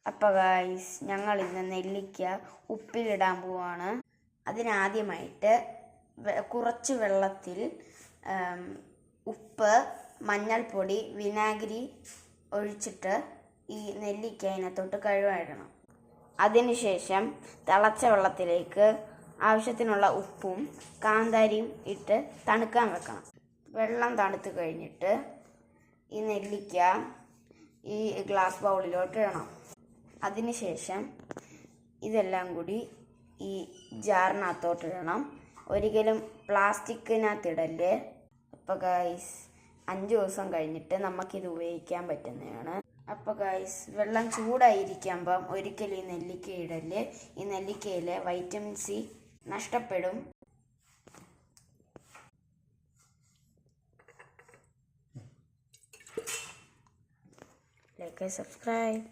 അപ്പോൾ ഗായ്സ്, ഞങ്ങൾ ഇന്ന് നെല്ലിക്ക ഉപ്പിലിടാൻ പോവാണ്. അതിനാദ്യമായിട്ട് കുറച്ച് വെള്ളത്തിൽ ഉപ്പ്, മഞ്ഞൾപ്പൊടി, വിനാഗിരി ഒഴിച്ചിട്ട് ഈ നെല്ലിക്ക അതിനകത്തോട്ട് കഴുകാനിടണം. അതിനുശേഷം തിളച്ച വെള്ളത്തിലേക്ക് ആവശ്യത്തിനുള്ള ഉപ്പും കാന്താരിയും ഇട്ട് തണുക്കാൻ വെക്കണം. വെള്ളം തണുത്ത് കഴിഞ്ഞിട്ട് ഈ നെല്ലിക്ക ഈ ഗ്ലാസ് ബൗളിലോട്ട് ഇടണം. അതിനുശേഷം ഇതെല്ലാം കൂടി ഈ ജാറിനകത്തോട്ട് ഇടണം. ഒരിക്കലും പ്ലാസ്റ്റിക്കിനകത്തിടല്. അപ്പോൾ ഗൈസ്, 5 ദിവസം കഴിഞ്ഞിട്ട് നമുക്കിത് ഉപയോഗിക്കാൻ പറ്റുന്നതാണ്. അപ്പോൾ ഗൈസ്, വെള്ളം ചൂടായിരിക്കുമ്പം ഒരിക്കലും ഈ നെല്ലിക്ക ഇടല്. ഈ നെല്ലിക്കയിൽ വൈറ്റമിൻ സി നഷ്ടപ്പെടും. Like and subscribe.